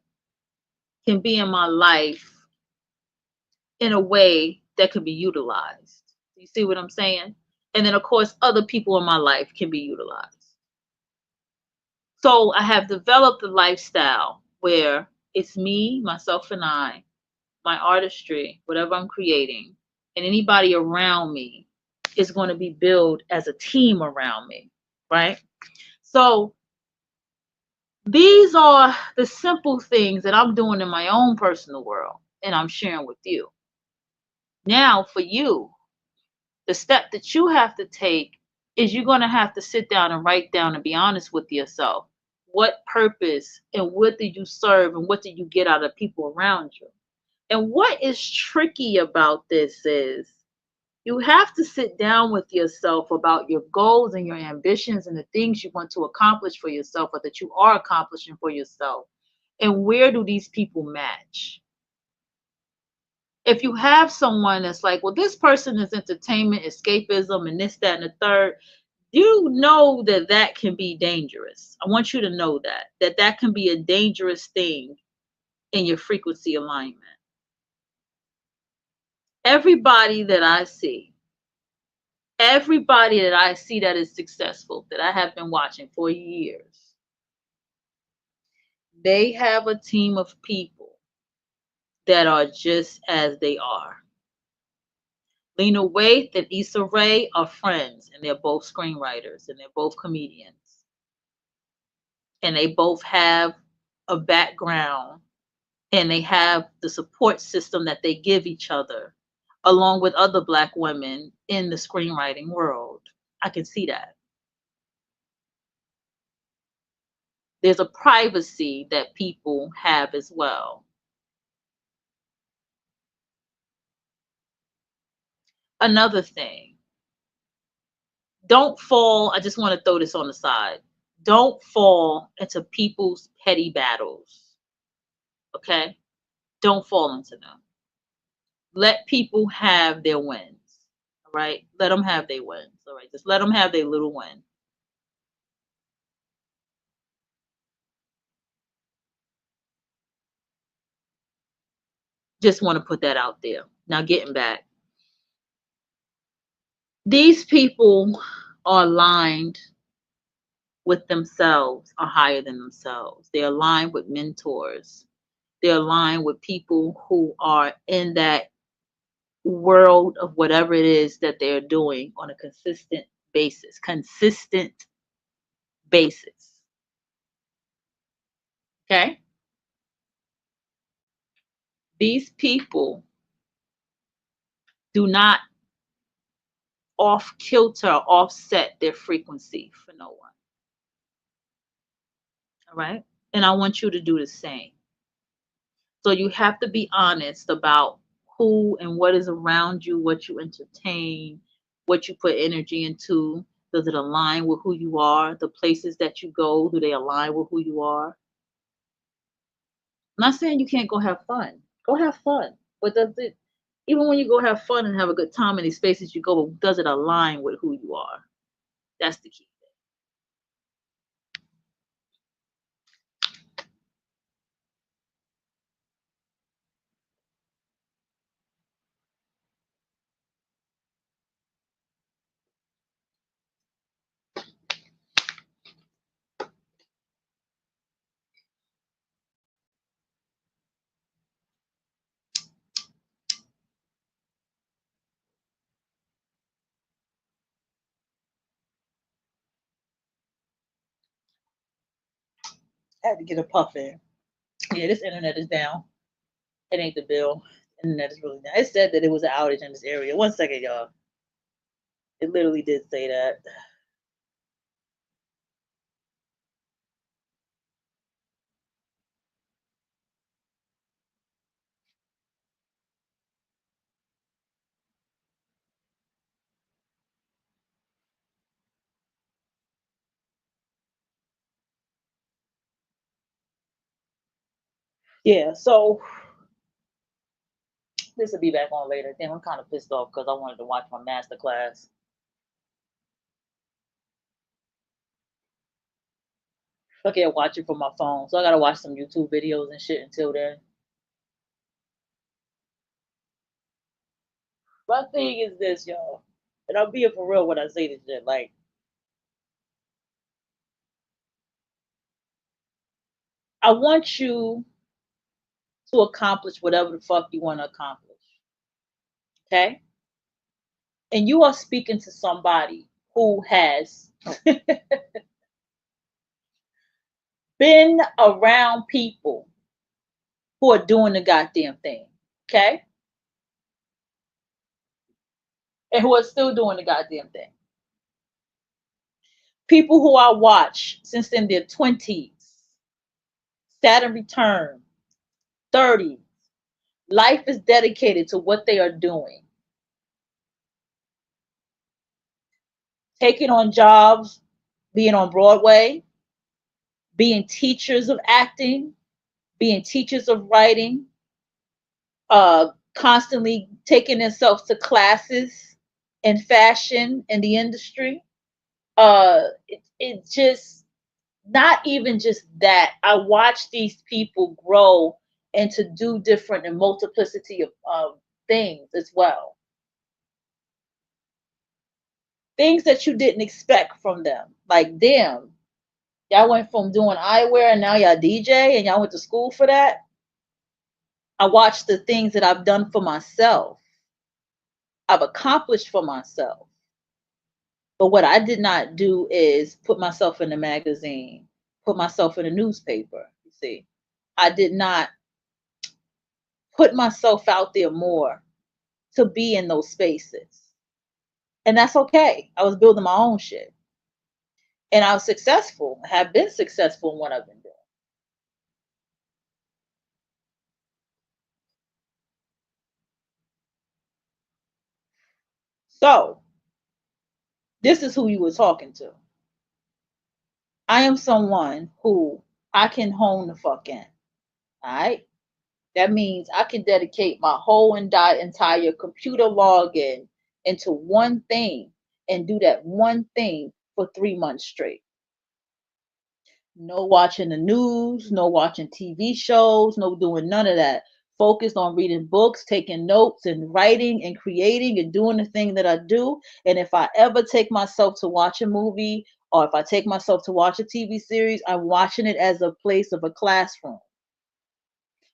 can be in my life in a way that can be utilized. You see what I'm saying? And then, of course, other people in my life can be utilized. So I have developed a lifestyle where it's me, myself, and I, my artistry, whatever I'm creating, and anybody around me is going to be built as a team around me, right? So these are the simple things that I'm doing in my own personal world and I'm sharing with you. Now, for you, the step that you have to take is you're going to have to sit down and write down and be honest with yourself. What purpose and what do you serve and what do you get out of people around you? And what is tricky about this is you have to sit down with yourself about your goals and your ambitions and the things you want to accomplish for yourself or that you are accomplishing for yourself. And where do these people match? If you have someone that's like, well, this person is entertainment, escapism, and this, that, and the third, you know that that can be dangerous. I want you to know that can be a dangerous thing in your frequency alignment. Everybody that I see, everybody that I see that is successful, that I have been watching for years, they have a team of people that are just as they are. Lena Waithe and Issa Rae are friends, and they're both screenwriters, and they're both comedians. And they both have a background, and they have the support system that they give each other, along with other Black women in the screenwriting world. I can see that. There's a privacy that people have as well. Another thing, don't fall, I just want to throw this on the side. Don't fall into people's petty battles. Okay? Don't fall into them. Let people have their wins. All right? Let them have their wins. All right? Just let them have their little win. Just want to put that out there. Now, getting back, these people are aligned with themselves, are higher than themselves. They're aligned with mentors. They're aligned with people who are in that world of whatever it is that they're doing on a consistent basis. Consistent basis. Okay? These people do not off kilter or offset their frequency for no one. All right? And I want you to do the same. So you have to be honest about who and what is around you, what you entertain, what you put energy into. Does it align with who you are? The places that you go, do they align with who you are? I'm not saying you can't go have fun. Go have fun. But does it, even when you go have fun and have a good time in these spaces you go, does it align with who you are? That's the key. I had to get a puff in. Yeah, this internet is down. It ain't the bill. Internet is really down. It said that it was an outage in this area. 1 second, y'all. It literally did say that. Yeah, so this will be back on later. Damn, I'm kind of pissed off because I wanted to watch my master class. I can't watch it from my phone, so I gotta watch some YouTube videos and shit until then. My thing is this, y'all, and I'm being for real when I say this shit. Like, I want you to accomplish whatever the fuck you want to accomplish. Okay? And you are speaking to somebody who has been around people who are doing the goddamn thing. Okay? And who are still doing the goddamn thing. People who I watch since in their 20s, Saturn return, 30s. Life is dedicated to what they are doing. Taking on jobs, being on Broadway, being teachers of acting, being teachers of writing, constantly taking themselves to classes in fashion in the industry. It just, not even just that. I watch these people grow and to do different and multiplicity of things as well. Things that you didn't expect from them. Like, damn, y'all went from doing eyewear and now y'all DJ and y'all went to school for that. I watched the things that I've done for myself. I've accomplished for myself. But what I did not do is put myself in a magazine, put myself in a newspaper. You see, I did not put myself out there more to be in those spaces. And that's okay. I was building my own shit. And I was successful, have been successful in what I've been doing. So, this is who you were talking to. I am someone who I can hone the fuck in. All right. That means I can dedicate my whole entire computer login into one thing and do that one thing for 3 months straight. No watching the news, no watching TV shows, no doing none of that. Focused on reading books, taking notes, and writing and creating and doing the thing that I do. And if I ever take myself to watch a movie or if I take myself to watch a TV series, I'm watching it as a place of a classroom.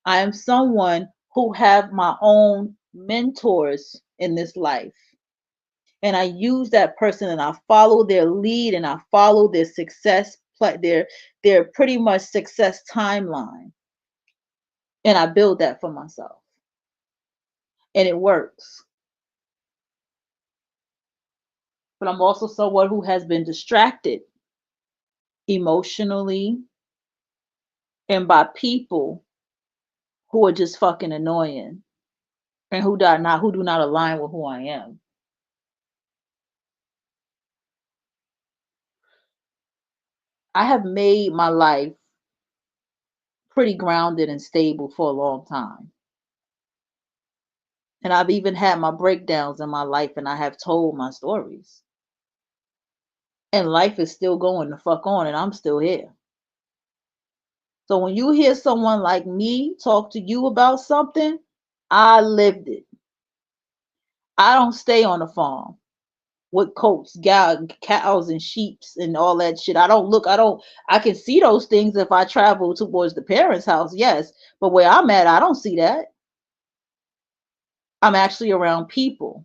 I am someone who have my own mentors in this life. And I use that person and I follow their lead and I follow their success, their pretty much success timeline. And I build that for myself. And it works. But I'm also someone who has been distracted emotionally and by people who are just fucking annoying. and who do not align with who I am. I have made my life pretty grounded and stable for a long time. And I've even had my breakdowns in my life and I have told my stories. And life is still going the fuck on and I'm still here. So when you hear someone like me talk to you about something, I lived it. I don't stay on the farm with coats, cows and sheeps and all that shit. I can see those things if I travel towards the parents' house, yes. But where I'm at, I don't see that. I'm actually around people.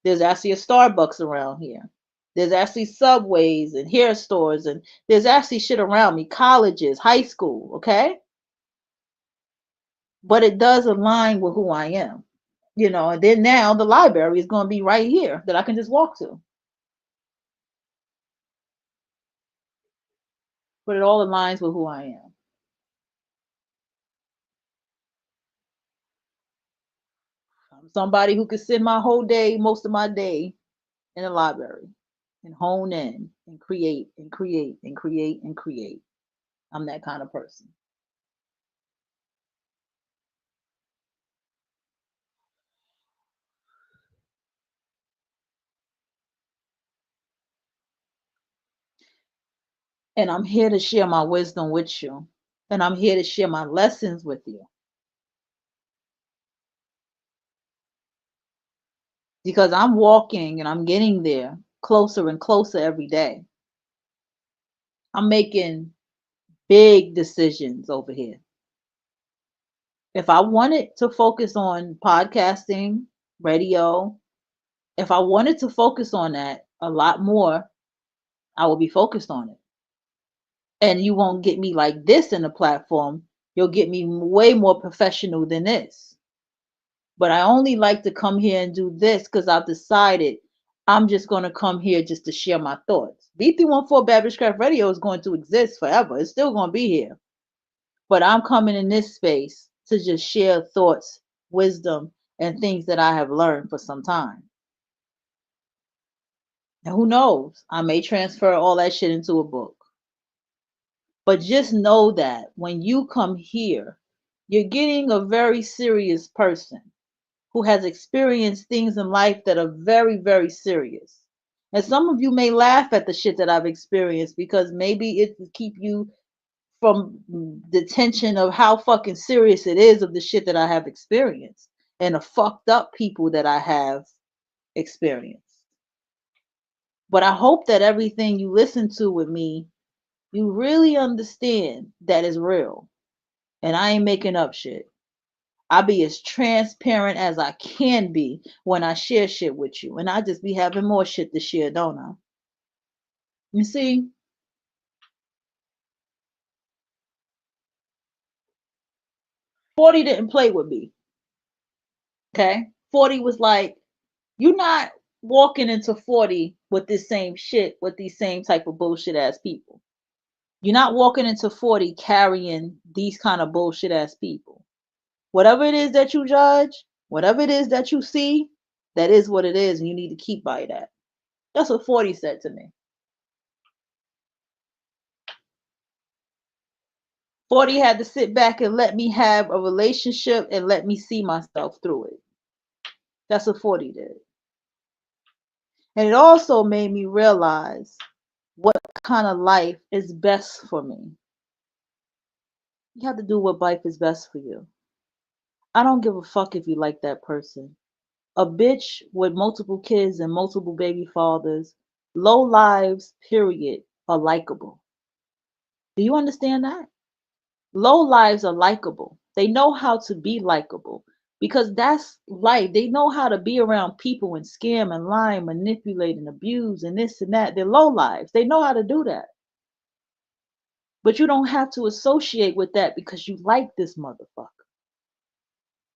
There's actually a Starbucks around here. There's actually subways and hair stores, and there's actually shit around me, colleges, high school, okay? But it does align with who I am, and then now the library is going to be right here that I can just walk to. But it all aligns with who I am. I'm somebody who could spend my whole day, most of my day, in the library and hone in and create and create and create and create. I'm that kind of person. And I'm here to share my wisdom with you. And I'm here to share my lessons with you. Because I'm walking and I'm getting there closer and closer every day. I'm making big decisions over here. If I wanted to focus on podcasting, radio, if I wanted to focus on that a lot more, I will be focused on it. And you won't get me like this in the platform. You'll get me way more professional than this. But I only like to come here and do this because I've decided I'm just going to come here just to share my thoughts. B314 Baptist Craft Radio is going to exist forever. It's still going to be here. But I'm coming in this space to just share thoughts, wisdom, and things that I have learned for some time. And who knows? I may transfer all that shit into a book. But just know that when you come here, you're getting a very serious person who has experienced things in life that are very, very serious. And some of you may laugh at the shit that I've experienced because maybe it to keep you from the tension of how fucking serious it is of the shit that I have experienced and the fucked up people that I have experienced. But I hope that everything you listen to with me, you really understand that is real. And I ain't making up shit. I be as transparent as I can be when I share shit with you. And I just be having more shit to share, don't I? You see? 40 didn't play with me. Okay? 40 was like, you're not walking into 40 with this same shit, with these same type of bullshit ass people. You're not walking into 40 carrying these kind of bullshit ass people. Whatever it is that you judge, whatever it is that you see, that is what it is, and you need to keep by that. That's what 40 said to me. 40 had to sit back and let me have a relationship and let me see myself through it. That's what 40 did. And it also made me realize what kind of life is best for me. You have to do what life is best for you. I don't give a fuck if you like that person. A bitch with multiple kids and multiple baby fathers, low lives, period, are likable. Do you understand that? Low lives are likable. They know how to be likable because that's life. They know how to be around people and scam and lie and manipulate and abuse and this and that. They're low lives. They know how to do that. But you don't have to associate with that because you like this motherfucker.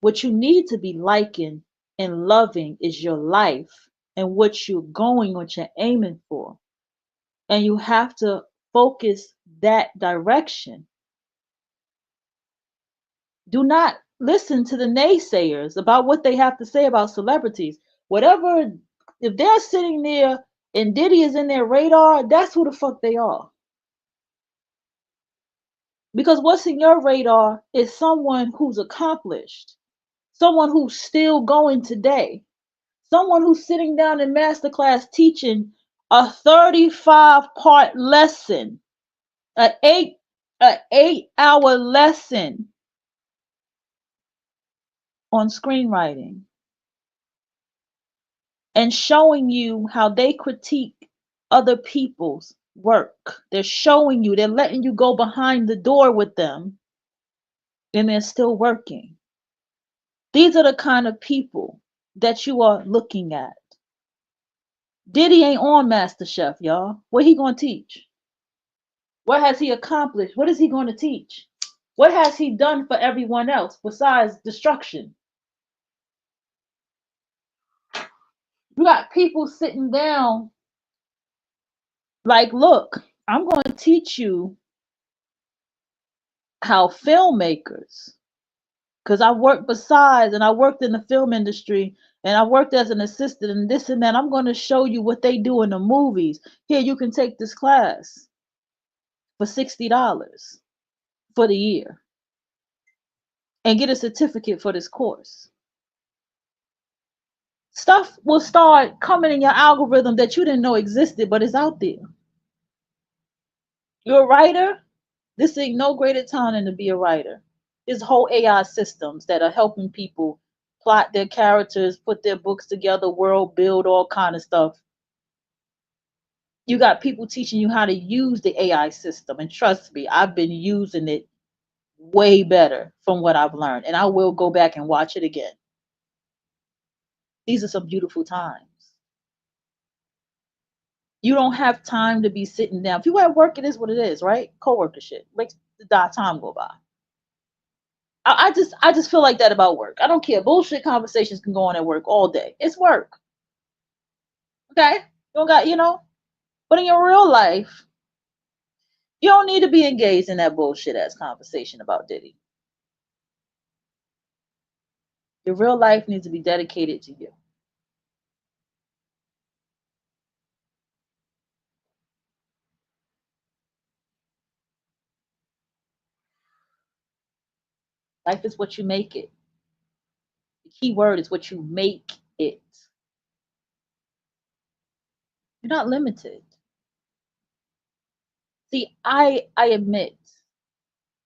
What you need to be liking and loving is your life and what you're going, what you're aiming for. And you have to focus that direction. Do not listen to the naysayers about what they have to say about celebrities. Whatever, if they're sitting there and Diddy is in their radar, that's who the fuck they are. Because what's in your radar is someone who's accomplished, someone who's still going today, someone who's sitting down in masterclass teaching a 35-part lesson, a 8 hour lesson on screenwriting, and showing you how they critique other people's work. They're showing you, they're letting you go behind the door with them, and they're still working. These are the kind of people that you are looking at. Diddy ain't on MasterChef, y'all. What he gonna teach? What has he accomplished? What is he gonna teach? What has he done for everyone else besides destruction? You got people sitting down like, look, I'm going to teach you how filmmakers, because I worked besides and I worked in the film industry and I worked as an assistant and this and that. I'm going to show you what they do in the movies. Here, you can take this class for $60 for the year and get a certificate for this course. Stuff will start coming in your algorithm that you didn't know existed, but it's out there. You're a writer? This ain't no greater time than to be a writer. There's whole AI systems that are helping people plot their characters, put their books together, world build, all kind of stuff. You got people teaching you how to use the AI system, and trust me, I've been using it way better from what I've learned, and I will go back and watch it again. These are some beautiful times. You don't have time to be sitting down. If you at work, it is what it is, right? Coworker shit makes the time go by. I just feel like that about work. I don't care. Bullshit conversations can go on at work all day. It's work. Okay? You don't got, but in your real life, you don't need to be engaged in that bullshit ass conversation about Diddy. Your real life needs to be dedicated to you. Life is what you make it. The key word is what you make it. You're not limited. See, I admit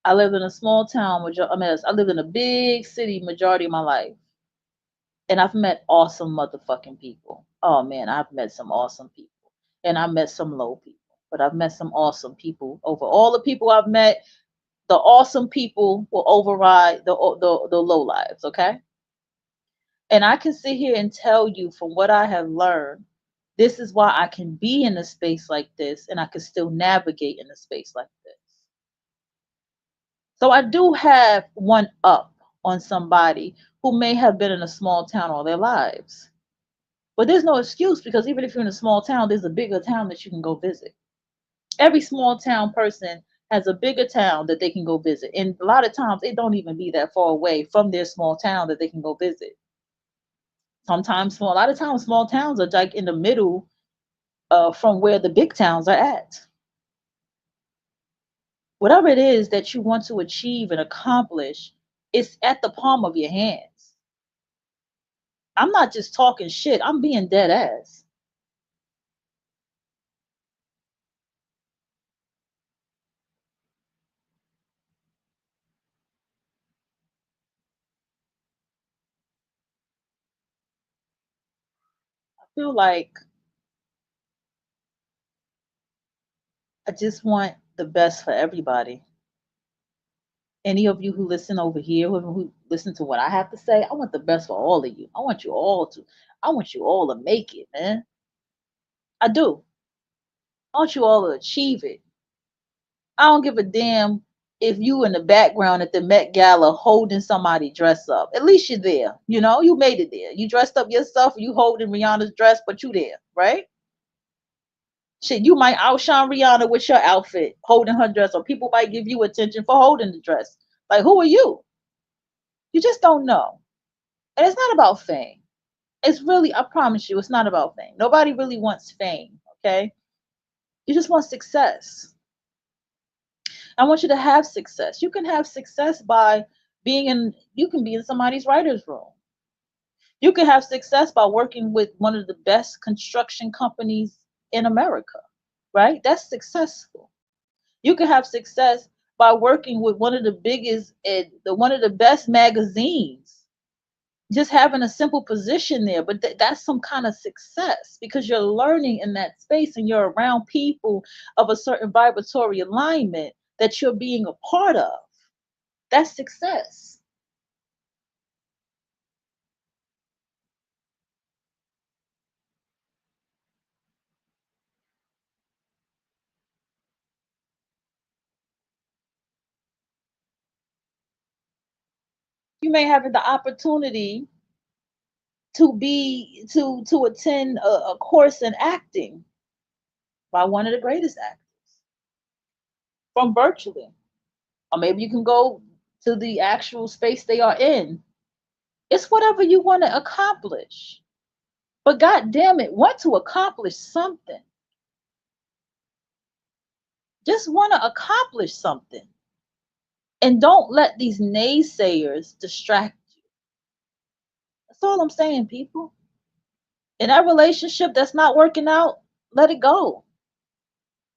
I lived in a small town. I lived in a big city majority of my life, and I've met awesome motherfucking people. Oh man, I've met some awesome people, and I met some low people, but I've met some awesome people. Over all the people I've met, the awesome people will override the low lives. Okay, and I can sit here and tell you from what I have learned. This is why I can be in a space like this, and I can still navigate in a space like this. So I do have one up on somebody who may have been in a small town all their lives. But there's no excuse, because even if you're in a small town, there's a bigger town that you can go visit. Every small town person has a bigger town that they can go visit. And a lot of times it don't even be that far away from their small town that they can go visit. Sometimes a lot of times small towns are like in the middle from where the big towns are at. Whatever it is that you want to achieve and accomplish, it's at the palm of your hands. I'm not just talking shit, I'm being dead ass. I feel like I just want the best for everybody. Any of you who listen over here, who listen to what I have to say, I want the best for all of you. I want you all to make it, man. I do. I want you all to achieve it. I don't give a damn if you in the background at the Met Gala holding somebody dress up. At least you're there. You made it there. You dressed up yourself, you holding Rihanna's dress, but you there, right? Shit, you might outshine Rihanna with your outfit, holding her dress, or people might give you attention for holding the dress. Like, who are you? You just don't know. And it's not about fame. It's really, I promise you, it's not about fame. Nobody really wants fame, okay? You just want success. I want you to have success. You can have success by you can be in somebody's writer's room. You can have success by working with one of the best construction companies in America, right? That's successful. You can have success by working with one of the biggest, one of the best magazines, just having a simple position there. But that's some kind of success because you're learning in that space and you're around people of a certain vibratory alignment that you're being a part of. That's success. You may have the opportunity to attend a course in acting by one of the greatest actors from virtually, or maybe you can go to the actual space they are in. It's whatever you want to accomplish, but god damn it, want to accomplish something. Just want to accomplish something, and don't let these naysayers distract you. That's all I'm saying, people. In that relationship that's not working out, let it go.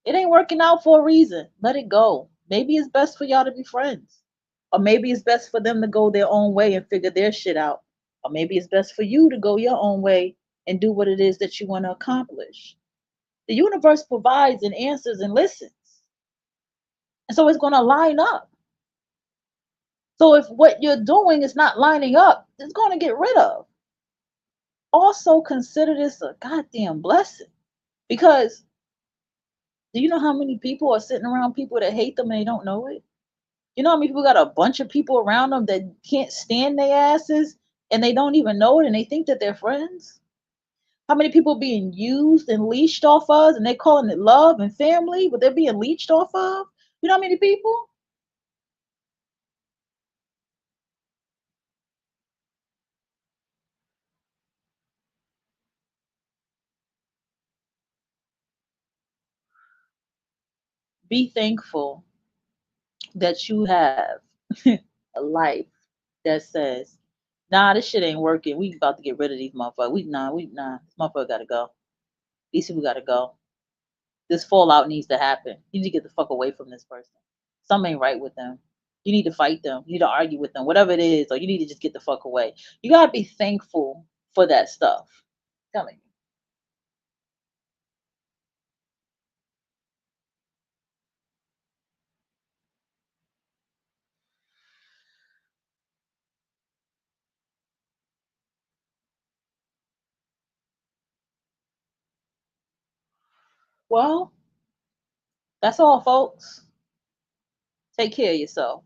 It ain't working out for a reason. Let it go. Maybe it's best for y'all to be friends. Or maybe it's best for them to go their own way and figure their shit out. Or maybe it's best for you to go your own way and do what it is that you want to accomplish. The universe provides and answers and listens. And so it's going to line up. So if what you're doing is not lining up, it's going to get rid of. Also consider this a goddamn blessing. Because do you know how many people are sitting around people that hate them and they don't know it? You know how many people got a bunch of people around them that can't stand their asses and they don't even know it and they think that they're friends? How many people being used and leashed off of and they calling it love and family, but they're being leached off of? You know how many people? Be thankful that you have a life that says, nah, this shit ain't working. We about to get rid of these motherfuckers. Nah. This motherfucker gotta go. These people gotta go. This fallout needs to happen. You need to get the fuck away from this person. Something ain't right with them. You need to fight them. You need to argue with them, whatever it is, or you need to just get the fuck away. You gotta be thankful for that stuff. Telling you. Well, that's all, folks. Take care of yourself.